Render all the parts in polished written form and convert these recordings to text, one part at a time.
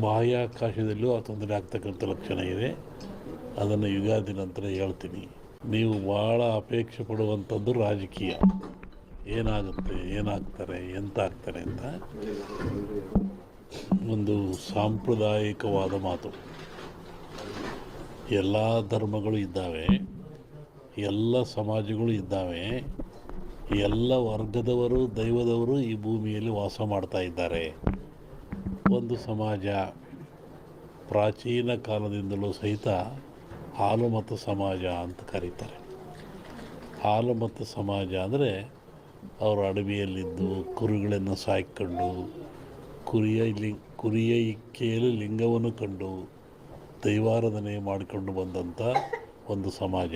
ಬಾಹ್ಯಾಕಾಶದಲ್ಲೂ ಆ ತೊಂದರೆ ಆಗ್ತಕ್ಕಂಥ ಲಕ್ಷಣ ಇದೆ. ಅದನ್ನು ಯುಗಾದಿ ನಂತರ ಹೇಳ್ತೀನಿ. ನೀವು ಭಾಳ ಅಪೇಕ್ಷೆ ಪಡುವಂಥದ್ದು ರಾಜಕೀಯ. ಏನಾಗುತ್ತೆ, ಏನಾಗ್ತಾರೆ, ಎಂತ ಆಗ್ತಾರೆ ಅಂತ ಒಂದು ಸಾಂಪ್ರದಾಯಿಕವಾದ ಮಾತು. ಎಲ್ಲ ಧರ್ಮಗಳು ಇದ್ದಾವೆ, ಎಲ್ಲ ಸಮಾಜಗಳು ಇದ್ದಾವೆ, ಎಲ್ಲ ವರ್ಗದವರು, ದೈವದವರು ಈ ಭೂಮಿಯಲ್ಲಿ ವಾಸ ಮಾಡ್ತಾ ಇದ್ದಾರೆ. ಒಂದು ಸಮಾಜ ಪ್ರಾಚೀನ ಕಾಲದಿಂದಲೂ ಸಹಿತ ಹಾಲುಮತ ಸಮಾಜ ಅಂತ ಕರೀತಾರೆ. ಹಾಲುಮತ ಸಮಾಜ ಅಂದರೆ ಅವರು ಅಡವಿಯಲ್ಲಿದ್ದು ಕುರಿಗಳನ್ನು ಸಾಯ್ಕೊಂಡು ಕುರಿಯ ಇಕ್ಕೆಯಲ್ಲಿ ಲಿಂಗವನ್ನು ಕಂಡು ದೈವಾರಾಧನೆ ಮಾಡಿಕೊಂಡು ಬಂದಂಥ ಒಂದು ಸಮಾಜ.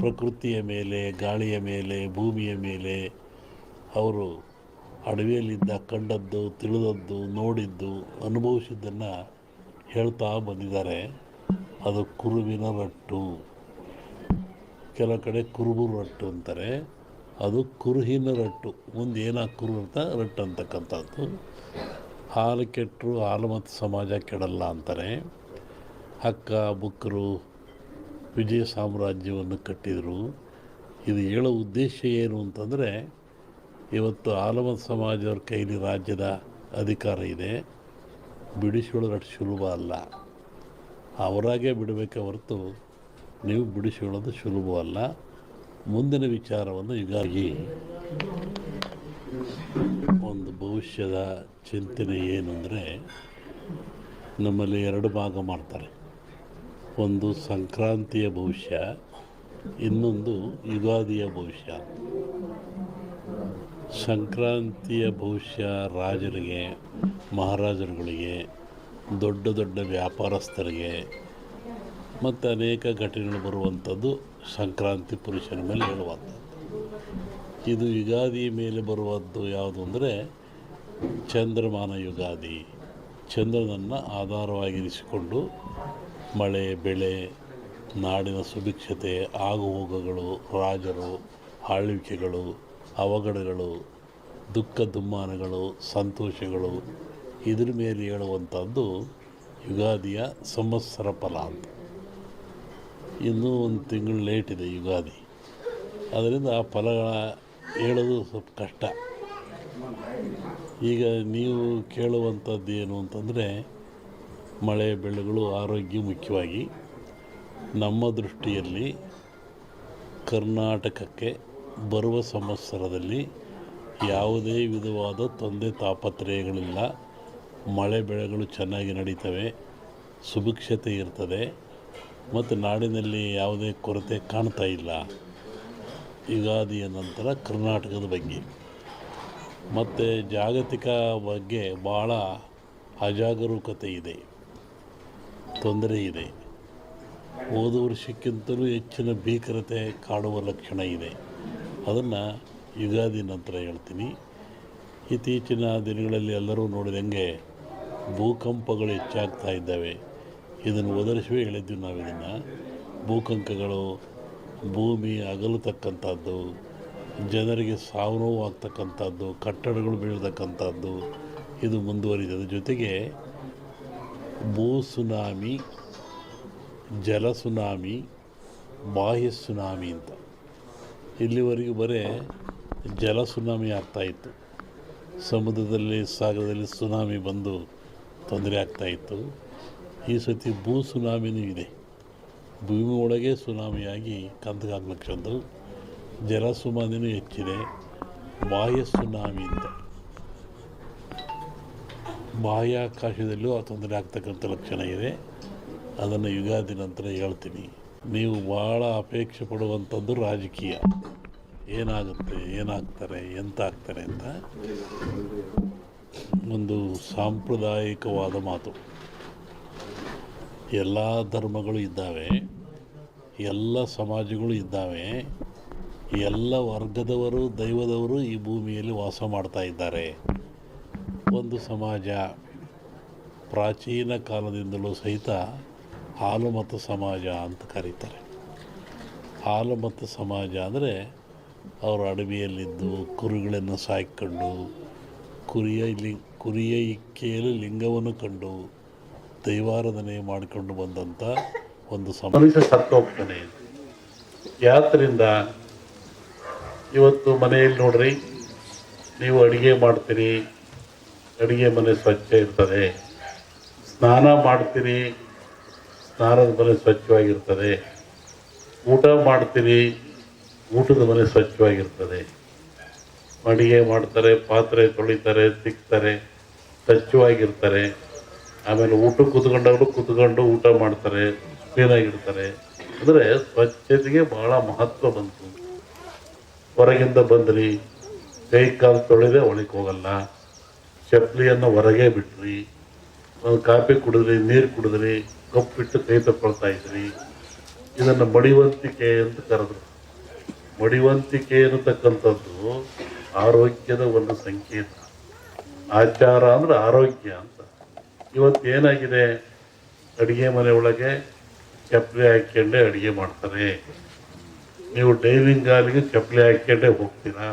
ಪ್ರಕೃತಿಯ ಮೇಲೆ, ಗಾಳಿಯ ಮೇಲೆ, ಭೂಮಿಯ ಮೇಲೆ ಅವರು ಅಡವಿಯಲ್ಲಿದ್ದ ಕಂಡದ್ದು, ತಿಳಿದದ್ದು, ನೋಡಿದ್ದು, ಅನುಭವಿಸಿದ್ದನ್ನು ಹೇಳ್ತಾ ಬಂದಿದ್ದಾರೆ. ಅದು ಕುರುವಿನ ರಟ್ಟು, ಕೆಲವು ಕಡೆ ಕುರುಬು ರಟ್ಟು ಅಂತಾರೆ. ಅದು ಕುರುಹಿನ ರಟ್ಟು, ಮುಂದೆ ಏನಾಗಿ ಕುರು ಅಂತ ರಟ್ಟು ಅಂತಕ್ಕಂಥದ್ದು. ಹಾಲು ಕೆಟ್ಟರು ಹಾಲು ಮತ್ತು ಸಮಾಜ ಕೆಡಲ್ಲ ಅಂತಾರೆ. ಹಕ್ಕ ಬುಕ್ಕರು ವಿಜಯ ಸಾಮ್ರಾಜ್ಯವನ್ನು ಕಟ್ಟಿದರು. ಇದು ಹೇಳೋ ಉದ್ದೇಶ ಏನು ಅಂತಂದರೆ, ಇವತ್ತು ಹಾಲುಮತ ಸಮಾಜದವ್ರ ಕೈಲಿ ರಾಜ್ಯದ ಅಧಿಕಾರ ಇದೆ. ಬಿಡಿಸಿಕೊಳ್ಳೋದು ಸುಲಭ ಅಲ್ಲ. ಅವರಾಗೆ ಬಿಡಬೇಕೆ ಹೊರತು ನೀವು ಬಿಡಿಸಿಕೊಳ್ಳೋದು ಸುಲಭವಲ್ಲ. ಮುಂದಿನ ವಿಚಾರವನ್ನು ಯುಗಾದಿ ಒಂದು ಭವಿಷ್ಯದ ಚಿಂತನೆ ಏನು ಅಂದರೆ, ನಮ್ಮಲ್ಲಿ ಎರಡು ಭಾಗ ಮಾಡ್ತಾರೆ. ಒಂದು ಸಂಕ್ರಾಂತಿಯ ಭವಿಷ್ಯ, ಇನ್ನೊಂದು ಯುಗಾದಿಯ ಭವಿಷ್ಯ. ಸಂಕ್ರಾಂತಿಯ ಭವಿಷ್ಯ ರಾಜರಿಗೆ, ಮಹಾರಾಜರುಗಳಿಗೆ, ದೊಡ್ಡ ದೊಡ್ಡ ವ್ಯಾಪಾರಸ್ಥರಿಗೆ ಮತ್ತು ಅನೇಕ ಘಟನೆಗಳು ಬರುವಂಥದ್ದು ಸಂಕ್ರಾಂತಿ ಪುರುಷನ ಮೇಲೆ ಹೇಳುವಂಥದ್ದು. ಇದು ಯುಗಾದಿ ಮೇಲೆ ಬರುವದ್ದು ಯಾವುದು ಅಂದರೆ ಚಂದ್ರಮಾನ ಯುಗಾದಿ. ಚಂದ್ರನನ್ನು ಆಧಾರವಾಗಿರಿಸಿಕೊಂಡು ಮಳೆ, ಬೆಳೆ, ನಾಡಿನ ಸುಭಿಕ್ಷತೆ, ಆಗುಹೋಗುಗಳು, ರಾಜರು, ಆಳ್ವಿಕೆಗಳು, ಅವಘಡಗಳು, ದುಃಖ ದುಮ್ಮಾನಗಳು, ಸಂತೋಷಗಳು, ಇದ್ರ ಮೇಲೆ ಹೇಳುವಂಥದ್ದು ಯುಗಾದಿಯ ಸಂವತ್ಸರ ಫಲ ಅಂತ. ಇನ್ನೂ ಒಂದು ತಿಂಗಳು ಲೇಟ್ ಇದೆ ಯುಗಾದಿ. ಅದರಿಂದ ಆ ಫಲಗಳ ಹೇಳೋದು ಸ್ವಲ್ಪ ಕಷ್ಟ. ಈಗ ನೀವು ಕೇಳುವಂಥದ್ದು ಏನು ಅಂತಂದರೆ, ಮಳೆ ಬೆಳೆಗಳು, ಆರೋಗ್ಯ ಮುಖ್ಯವಾಗಿ. ನಮ್ಮ ದೃಷ್ಟಿಯಲ್ಲಿ ಕರ್ನಾಟಕಕ್ಕೆ ಬರುವ ಸಂವತ್ಸರದಲ್ಲಿ ಯಾವುದೇ ವಿಧವಾದ ತೊಂದರೆ ತಾಪತ್ರಯಗಳಿಲ್ಲ. ಮಳೆ ಬೆಳೆಗಳು ಚೆನ್ನಾಗಿ ನಡೀತವೆ, ಸುಭಿಕ್ಷತೆ ಇರ್ತದೆ ಮತ್ತು ನಾಡಿನಲ್ಲಿ ಯಾವುದೇ ಕೊರತೆ ಕಾಣ್ತಾ ಇಲ್ಲ. ಯುಗಾದಿಯ ನಂತರ ಕರ್ನಾಟಕದ ಬಗ್ಗೆ ಮತ್ತು ಜಾಗತಿಕ ಬಗ್ಗೆ ಭಾಳ ಅಜಾಗರೂಕತೆ ಇದೆ, ತೊಂದರೆ ಇದೆ. ಹೋದ ವರ್ಷಕ್ಕಿಂತಲೂ ಹೆಚ್ಚಿನ ಭೀಕರತೆ ಕಾಡುವ ಲಕ್ಷಣ ಇದೆ. ಅದನ್ನು ಯುಗಾದಿ ನಂತರ ಹೇಳ್ತೀನಿ. ಇತ್ತೀಚಿನ ದಿನಗಳಲ್ಲಿ ಎಲ್ಲರೂ ನೋಡಿದಂಗೆ ಭೂಕಂಪಗಳು ಹೆಚ್ಚಾಗ್ತಾ ಇದ್ದಾವೆ. ಇದನ್ನು ಒದರಿಸುವೆ ಹೇಳಿದ್ವಿ ನಾವು. ಇದನ್ನು ಭೂಕಂಪಗಳು, ಭೂಮಿ ಅಗಲತಕ್ಕಂಥದ್ದು, ಜನರಿಗೆ ಸಾವು ನೋವು ಆಗ್ತಕ್ಕಂಥದ್ದು, ಕಟ್ಟಡಗಳು ಬೀಳ್ತಕ್ಕಂಥದ್ದು, ಇದು ಮುಂದುವರಿದ ಜೊತೆಗೆ ಭೂ ಸುನಾಮಿ, ಜಲ ಸುನಾಮಿ, ಬಾಹ್ಯ ಸುನಾಮಿ ಅಂತ. ಇಲ್ಲಿವರೆಗೂ ಬರೀ ಜಲ ಸುನಾಮಿ ಆಗ್ತಾಯಿತ್ತು. ಸಮುದ್ರದಲ್ಲಿ, ಸಾಗರದಲ್ಲಿ ಸುನಾಮಿ ಬಂದು ತೊಂದರೆ ಆಗ್ತಾಯಿತ್ತು. ಈ ಸತಿ ಭೂ ಸುನಾಮಿನೂ ಇದೆ. ಭೂಮಿ ಒಳಗೆ ಸುನಾಮಿಯಾಗಿ ಕಂದಗಾಗ್ಲಕ್ಷಂದು ಜಲ ಸುನಾಮಿನೂ ಹೆಚ್ಚಿದೆ. ಬಾಹ್ಯ ಸುನಾಮಿ ಅಂತ ಬಾಹ್ಯಾಕಾಶದಲ್ಲೂ ಆ ತೊಂದರೆ ಆಗ್ತಕ್ಕಂಥ ಲಕ್ಷಣ ಇದೆ. ಅದನ್ನು ಯುಗಾದಿ ನಂತರ ಹೇಳ್ತೀನಿ. ನೀವು ಭಾಳ ಅಪೇಕ್ಷೆ ಪಡುವಂಥದ್ದು ರಾಜಕೀಯ. ಏನಾಗುತ್ತೆ, ಏನಾಗ್ತಾರೆ, ಎಂತ ಆಗ್ತಾರೆ ಅಂತ ಒಂದು ಸಾಂಪ್ರದಾಯಿಕವಾದ ಮಾತು. ಎಲ್ಲ ಧರ್ಮಗಳು ಇದ್ದಾವೆ, ಎಲ್ಲ ಸಮಾಜಗಳು ಇದ್ದಾವೆ, ಎಲ್ಲ ವರ್ಗದವರು, ದೈವದವರು ಈ ಭೂಮಿಯಲ್ಲಿ ವಾಸ ಮಾಡ್ತಾ ಇದ್ದಾರೆ. ಒಂದು ಸಮಾಜ ಪ್ರಾಚೀನ ಕಾಲದಿಂದಲೂ ಸಹಿತ ಹಾಲುಮತ ಸಮಾಜ ಅಂತ ಕರೀತಾರೆ. ಹಾಲುಮತ ಸಮಾಜ ಅಂದರೆ ಅವರು ಅಡವಿಯಲ್ಲಿದ್ದು ಕುರಿಗಳನ್ನು ಸಾಯ್ಕೊಂಡು ಕುರಿಯ ಇಕ್ಕೆಯಲ್ಲಿ ಲಿಂಗವನ್ನು ಕಂಡು ದೈವಾರಾಧನೆ ಮಾಡಿಕೊಂಡು ಬಂದಂಥ ಒಂದು ಮನುಷ್ಯ ಸತ್ತು ಹೋಗ್ತಾನೆ. ಯಾತ್ರಿಂದ ಇವತ್ತು ಮನೆಯಲ್ಲಿ ನೋಡ್ರಿ, ನೀವು ಅಡುಗೆ ಮಾಡ್ತೀರಿ, ಅಡುಗೆ ಮನೆ ಸ್ವಚ್ಛ ಇರ್ತದೆ. ಸ್ನಾನ ಮಾಡ್ತೀರಿ, ಸ್ನಾನದ ಮನೆ ಸ್ವಚ್ಛವಾಗಿರ್ತದೆ. ಊಟ ಮಾಡ್ತೀರಿ, ಊಟದ ಮನೆ ಸ್ವಚ್ಛವಾಗಿರ್ತದೆ. ಅಡುಗೆ ಮಾಡ್ತಾರೆ, ಪಾತ್ರೆ ತೊಳಿತಾರೆ, ತಿಕ್ತಾರೆ, ಸ್ವಚ್ಛವಾಗಿರ್ತಾರೆ. ಆಮೇಲೆ ಊಟ ಕೂತ್ಕೊಂಡು ಊಟ ಮಾಡ್ತಾರೆ, ಕ್ಲೀನಾಗಿರ್ತಾರೆ. ಅಂದರೆ ಸ್ವಚ್ಛತೆಗೆ ಬಹಳ ಮಹತ್ವ ಬಂತು. ಹೊರಗಿಂದ ಬಂದ್ರಿ, ಕೈ ಕಾಲು ತೊಳೆದೇ ಒಳಗೆ ಹೋಗಲ್ಲ, ಚಪ್ಪಲಿಯನ್ನು ಹೊರಗೆ ಬಿಟ್ರಿ, ಒಂದು ಕಾಫಿ ಕುಡಿದ್ರಿ, ನೀರು ಕುಡಿದ್ರಿ, ಕಪ್ಪಿಟ್ಟು ಕೈ ತಗೊಳ್ತಾ ಇದ್ರಿ. ಇದನ್ನು ಮಡಿವಂತಿಕೆ ಅಂತ ಕರೆದ್ರು. ಮಡಿವಂತಿಕೆ ಅನ್ನತಕ್ಕಂಥದ್ದು ಆರೋಗ್ಯದ ಒಂದು ಸಂಕೇತ. ಆಚಾರ ಅಂದ್ರೆ ಆರೋಗ್ಯ ಅಂತ. ಇವತ್ತು ಏನಾಗಿದೆ, ಅಡುಗೆ ಮನೆ ಒಳಗೆ ಚಪ್ಪಲಿ ಹಾಕ್ಕೊಂಡೆ ಅಡುಗೆ ಮಾಡ್ತಾರೆ. ನೀವು ಡೈನಿಂಗ್ ಹಾಲಿಗೆ ಚಪ್ಪಲಿ ಹಾಕ್ಕೊಂಡೆ ಹೋಗ್ತೀರಾ.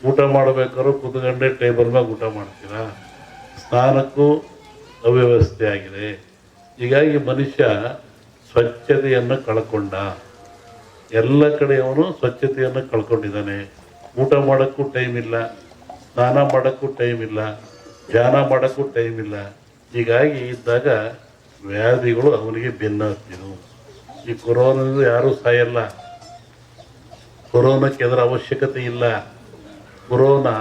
ಊಟ ಮಾಡಬೇಕಾದ್ರೂ ಕುತ್ಕೊಂಡೆ ಟೇಬಲ್ ಮ್ಯಾಗ ಊಟ ಮಾಡ್ತೀರಾ. ಸ್ನಾನಕ್ಕೂ ಅವ್ಯವಸ್ಥೆ ಆಗಿದೆ. ಹೀಗಾಗಿ ಮನುಷ್ಯ ಸ್ವಚ್ಛತೆಯನ್ನು ಕಳ್ಕೊಂಡ. ಎಲ್ಲ ಕಡೆ ಅವನು ಸ್ವಚ್ಛತೆಯನ್ನು ಕಳ್ಕೊಂಡಿದ್ದಾನೆ. ಊಟ ಮಾಡೋಕ್ಕೂ ಟೈಮ್ ಇಲ್ಲ, ಸ್ನಾನ ಮಾಡೋಕ್ಕೂ ಟೈಮ್ ಇಲ್ಲ, ಧ್ಯಾನ ಮಾಡೋಕ್ಕೂ ಟೈಮ್ ಇಲ್ಲ. ಹೀಗಾಗಿ ಇದ್ದಾಗ ವ್ಯಾಧಿಗಳು ಅವನಿಗೆ ಬೆನ್ನು ಹತ್ತಿದ್ವು. ಈ ಕೊರೋನಾದಿಂದ ಯಾರೂ ಸಾಯಲ್ಲ. ಕೊರೋನಾಕ್ಕೆ ಅದರ ಅವಶ್ಯಕತೆ ಇಲ್ಲ. ಕೊರೋನಾ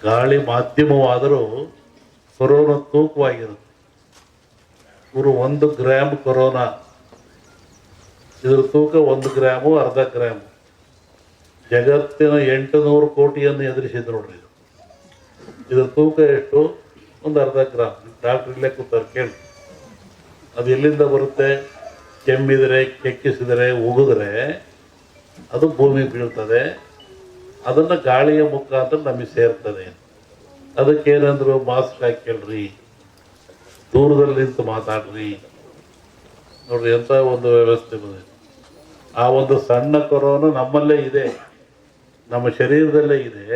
ಗಾಳಿ ಮಾಧ್ಯಮವಾದರೂ ಕೊರೋನಾ ತೂಕವಾಗಿರುತ್ತೆ. ಇವರು 1 ಗ್ರಾಮ್ ಕೊರೋನಾ, ಇದರ ತೂಕ 1 ಗ್ರಾಮು, ಅರ್ಧ ಗ್ರಾಮು. ಜಗತ್ತಿನ 800 ಕೋಟಿಯನ್ನು ಎದುರಿಸಿದ್ರು ನೋಡ್ರಿ. ಇದರ ತೂಕ ಎಷ್ಟು? ಒಂದು ಅರ್ಧ ಗ್ರಾಮ್. ಡಾಕ್ಟ್ರ್ ಇಲ್ಲೇ ಕೂತಾರೆ, ಕೇಳಿ. ಅದು ಎಲ್ಲಿಂದ ಬರುತ್ತೆ? ಕೆಮ್ಮಿದರೆ, ಕೆಕ್ಕಿಸಿದರೆ, ಉಗಿದ್ರೆ ಅದು ಭೂಮಿಗೆ ಬೀಳ್ತದೆ. ಅದನ್ನು ಗಾಳಿಯ ಮುಖಾಂತರ ನಮಗೆ ಸೇರ್ತದೆ. ಅದಕ್ಕೇನಂದ್ರು, ಮಾಸ್ಕ್ ಹಾಕ್ಕೊಳ್ರಿ, ದೂರದಲ್ಲಿ ನಿಂತು ಮಾತಾಡ್ರಿ. ನೋಡ್ರಿ ಎಂಥ ಒಂದು ವ್ಯವಸ್ಥೆ ಬಂದಿದೆ. ಆ ಒಂದು ಸಣ್ಣ ಕೊರೋನಾ ನಮ್ಮಲ್ಲೇ ಇದೆ, ನಮ್ಮ ಶರೀರದಲ್ಲೇ ಇದೆ.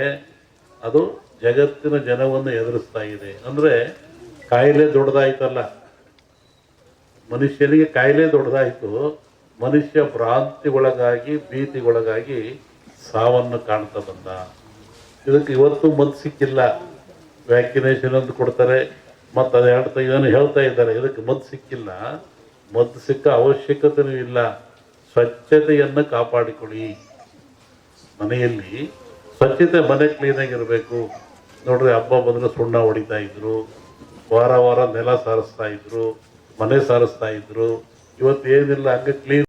ಅದು ಜಗತ್ತಿನ ಜನವನ್ನು ಎದುರಿಸ್ತಾ ಇದೆ. ಅಂದರೆ ಕಾಯಿಲೆ ದೊಡ್ಡದಾಯ್ತಲ್ಲ, ಮನುಷ್ಯನಿಗೆ ಕಾಯಿಲೆ ದೊಡ್ಡದಾಯಿತು. ಮನುಷ್ಯ ಭ್ರಾಂತಿಗೊಳಗಾಗಿ, ಭೀತಿಗೊಳಗಾಗಿ ಸಾವನ್ನು ಕಾಣ್ತಾ ಬಂದ. ಇದಕ್ಕೆ ಇವತ್ತು ಮದ್ದು ಸಿಕ್ಕಿಲ್ಲ. ವ್ಯಾಕ್ಸಿನೇಷನ್ ಅಂತ ಕೊಡ್ತಾರೆ, ಮತ್ತು ಅದು ಇದನ್ನು ಹೇಳ್ತಾ ಇದ್ದಾರೆ, ಇದಕ್ಕೆ ಮದ್ದು ಸಿಕ್ಕಿಲ್ಲ. ಮದ್ದು ಸಿಕ್ಕ ಅವಶ್ಯಕತೆಯೂ ಇಲ್ಲ. ಸ್ವಚ್ಛತೆಯನ್ನು ಕಾಪಾಡಿಕೊಳ್ಳಿ. ಮನೆಯಲ್ಲಿ ಸ್ವಚ್ಛತೆ, ಮನೆ ಕ್ಲೀನಾಗಿರಬೇಕು. ನೋಡ್ರಿ, ಹಬ್ಬ ಬಂದರೆ ಸುಣ್ಣ ಹೊಡಿತಾ ಇದ್ರು, ವಾರ ವಾರ ನೆಲ ಸಾರಿಸ್ತಾ ಇದ್ರು, ಮನೆ ಸಾರಿಸ್ತಾ ಇದ್ರು. ಇವತ್ತು ಏನಿಲ್ಲ, ಹಂಗೆ ಕ್ಲೀನ್